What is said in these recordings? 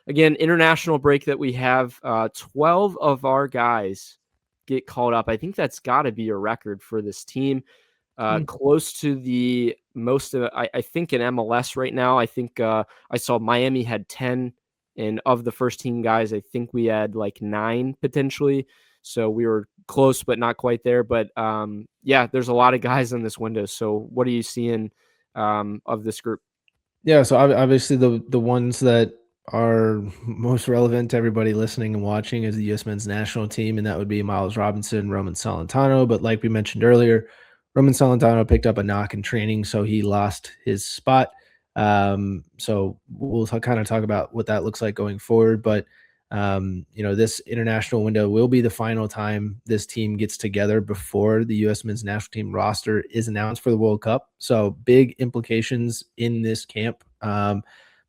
again, international break that we have, 12 of our guys get called up. I think that's got to be a record for this team. Close to the most of, I think in MLS right now, I think I saw Miami had 10, and of the first team guys, I think we had like 9 potentially. So we were close, but not quite there. But yeah, there's a lot of guys in this window. So what are you seeing of this group? Yeah, so obviously the ones that are most relevant to everybody listening and watching is the U.S. men's national team, and that would be Miles Robinson, Roman Celentano. But like we mentioned earlier, Roman Celentano picked up a knock in training, so he lost his spot. So we'll kind of talk about what that looks like going forward. But this international window will be the final time this team gets together before the U.S. men's national team roster is announced for the World Cup. So big implications in this camp.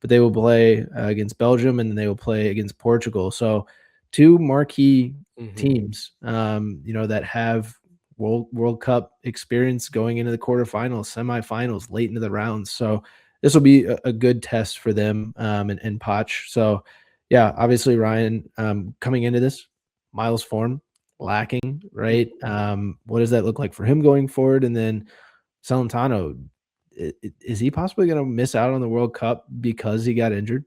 But they will play against Belgium, and then they will play against Portugal. So 2 marquee teams, that have World Cup experience going into the quarterfinals, semifinals, late into the rounds. So this will be a good test for them and Poch. So yeah, obviously Ryan, coming into this, Miles' form lacking, right? What does that look like for him going forward? And then Celentano, is he possibly going to miss out on the World Cup because he got injured?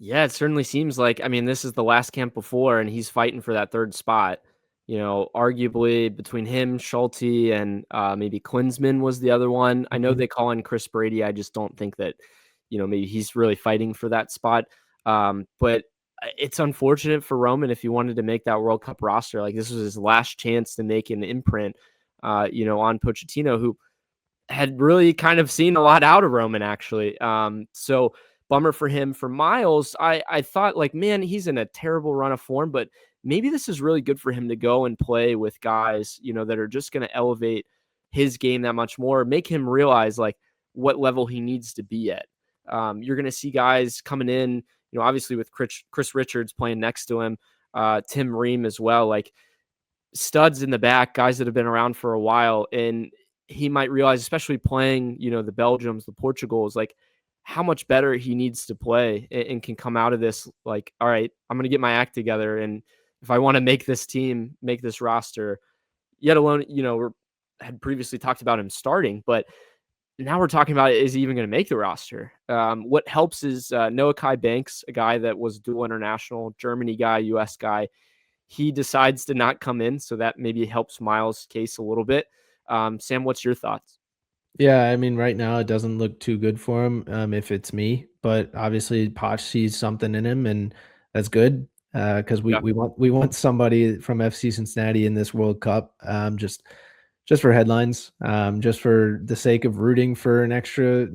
Yeah, it certainly seems like, I mean, this is the last camp before, and he's fighting for that 3rd spot. Arguably between him, Schulte, and maybe Klinsmann was the other one. I know they call in Chris Brady. I just don't think that, maybe he's really fighting for that spot. But it's unfortunate for Roman if he wanted to make that World Cup roster. Like, this was his last chance to make an imprint, on Pochettino, who had really kind of seen a lot out of Roman, actually. So bummer for him. For Miles, I thought, like, man, he's in a terrible run of form, but maybe this is really good for him to go and play with guys, that are just going to elevate his game that much more, make him realize, like, what level he needs to be at. You're going to see guys coming in, obviously with Chris Richards playing next to him, Tim Ream as well, like studs in the back, guys that have been around for a while. And he might realize, especially playing, the Belgiums, the Portugals, like how much better he needs to play and can come out of this like, all right, I'm going to get my act together. And if I want to make this team, make this roster, yet alone, we had previously talked about him starting, but now we're talking about, is he even going to make the roster? What helps is Noah Kai Banks, a guy that was dual international, Germany guy, US guy. He decides to not come in, so that maybe helps Miles' case a little bit. Sam, what's your thoughts? Yeah, I mean, right now it doesn't look too good for him, if it's me, but obviously Poch sees something in him, and that's good, because we want somebody from FC Cincinnati in this World Cup, just for headlines, just for the sake of rooting for an extra,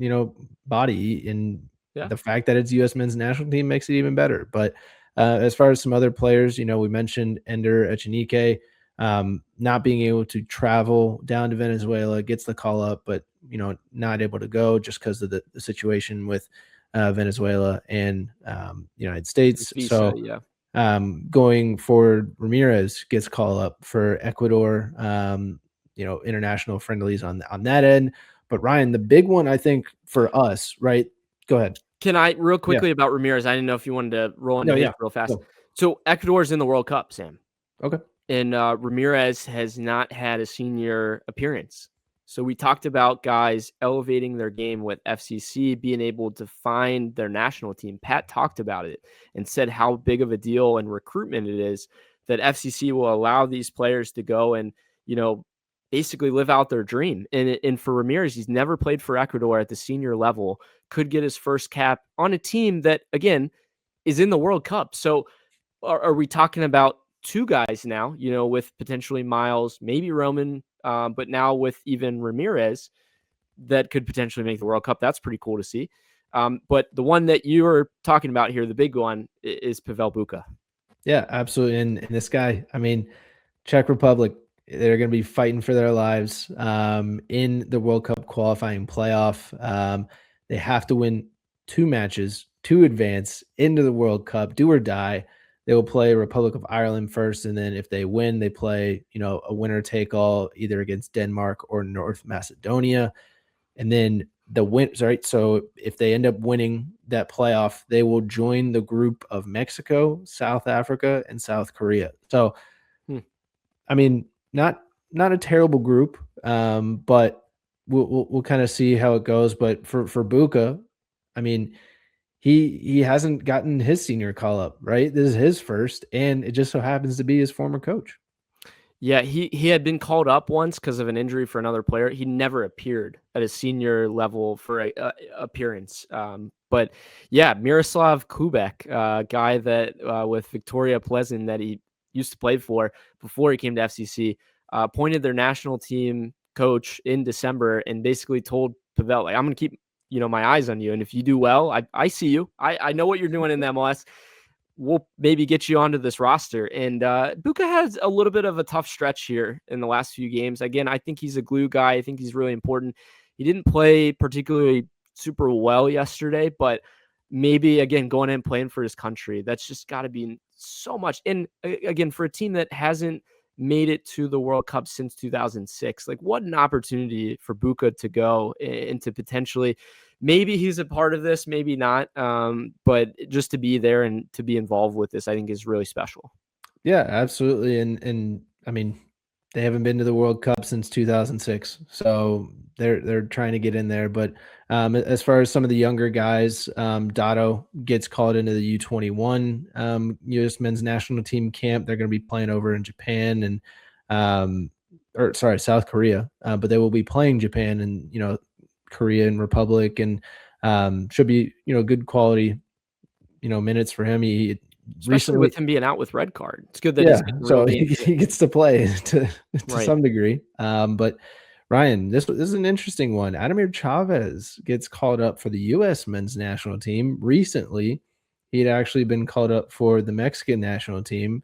body, and the fact that it's U.S. men's national team makes it even better. But as far as some other players, we mentioned Ender Echenike, not being able to travel down to Venezuela, gets the call up, but not able to go just because of the situation with Venezuela and United States. Visa, so going forward, Ramirez gets call up for Ecuador, international friendlies on that end. But Ryan, the big one I think for us, right? Go ahead. Can I real quickly about Ramirez? I didn't know if you wanted to roll into his real fast. So Ecuador's in the World Cup, Sam. Okay. And Ramirez has not had a senior appearance. So we talked about guys elevating their game with FCC, being able to find their national team. Pat talked about it and said how big of a deal and recruitment it is that FCC will allow these players to go and, basically live out their dream. And for Ramirez, he's never played for Ecuador at the senior level, could get his first cap on a team that, again, is in the World Cup. So are we talking about 2 guys now, with potentially Miles, maybe Roman, but now with even Ramirez that could potentially make the World Cup? That's pretty cool to see. But the one that you were talking about here, the big one, is Pavel Bucha. Yeah, absolutely. And this guy, I mean, Czech Republic, they're going to be fighting for their lives in the World Cup qualifying playoff. They have to win 2 matches to advance into the World Cup, do or die. They will play Republic of Ireland first, and then if they win, they play, a winner take all either against Denmark or North Macedonia. And then the wins, right? So if they end up winning that playoff, they will join the group of Mexico, South Africa, and South Korea. So, Hmm. I mean, not a terrible group, but we'll kind of see how it goes. But for Buka, I mean, he hasn't gotten his senior call up, right? This is his first, and it just so happens to be his former coach. Yeah, he had been called up once because of an injury for another player. He never appeared at a senior level for a appearance. But yeah, Miroslav Kubek, guy that with Victoria Pleasant that he used to play for before he came to FCC, appointed their national team coach in December and basically told Pavel, like, I'm going to keep my eyes on you, and if you do well, I see you. I know what you're doing in the MLS. We'll maybe get you onto this roster. And Buka has a little bit of a tough stretch here in the last few games. Again, I think he's a glue guy. I think he's really important. He didn't play particularly super well yesterday, but maybe, again, going in and playing for his country, that's just got to be so much. And again, for a team that hasn't made it to the World Cup since 2006, like, what an opportunity for Buka to go and to potentially, maybe he's a part of this, maybe not. But just to be there and to be involved with this, I think is really special. Yeah, absolutely. And I mean, they haven't been to the World Cup since 2006, so they're trying to get in there. But as far as some of the younger guys, Dotto gets called into the U21 U.S. men's national team camp. They're going to be playing over in Japan and or sorry, South Korea, but they will be playing Japan and Korean Republic, and should be good quality minutes for him. He Especially recently, with him being out with red card. It's good that yeah, he's getting real so games he in. gets to play to Right. some degree. But Ryan, this is an interesting one. Adamir Chavez gets called up for the U.S. men's national team. Recently, he'd actually been called up for the Mexican national team.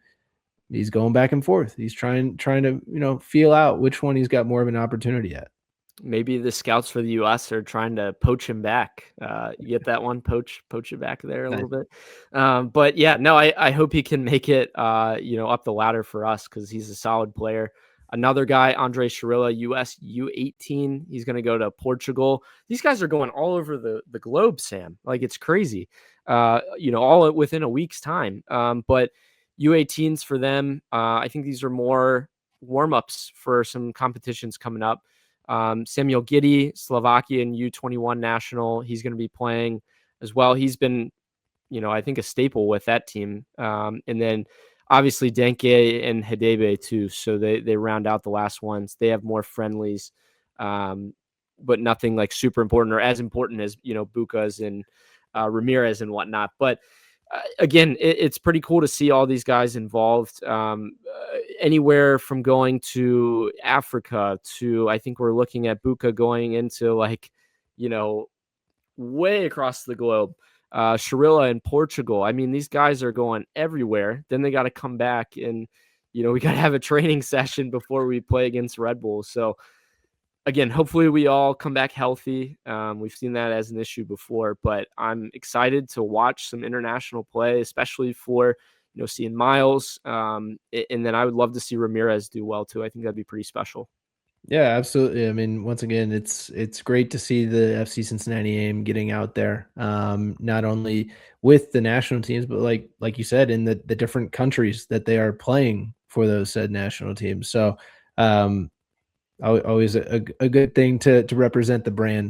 He's going back and forth. He's trying to feel out which one he's got more of an opportunity at. Maybe the scouts for the U.S. are trying to poach him back. You get that one? Poach it back there a little bit. But yeah, no, I hope he can make it, up the ladder for us because he's a solid player. Another guy, Andre Shirilla, U.S. U18. He's going to go to These guys are going all over the globe, Sam. Like, it's crazy. All within a week's time. But U18s for them, I think these are more warm-ups for some competitions coming up. Samuel Giddy, Slovakian U21 national. He's going to be playing as well. He's been, I think a staple with that team. And then obviously Denke and Hidebe too. So they round out the last ones. They have more friendlies, but nothing like super important or as important as, Bukas and Ramirez and whatnot. But again, it's pretty cool to see all these guys involved. Anywhere from going to Africa to, I think we're looking at Buka going into way across the globe. Shirilla in Portugal. I mean, these guys are going everywhere. Then they got to come back and, we got to have a training session before we play against Red Bull. So again, hopefully we all come back healthy. We've seen that as an issue before, but I'm excited to watch some international play, especially for, seeing Miles. And then I would love to see Ramirez do well too. I think that'd be pretty special. Yeah, absolutely. I mean, once again, it's great to see the FC Cincinnati aim getting out there, not only with the national teams, but like you said, in the different countries that they are playing for those said national teams. So always a good thing to represent the brand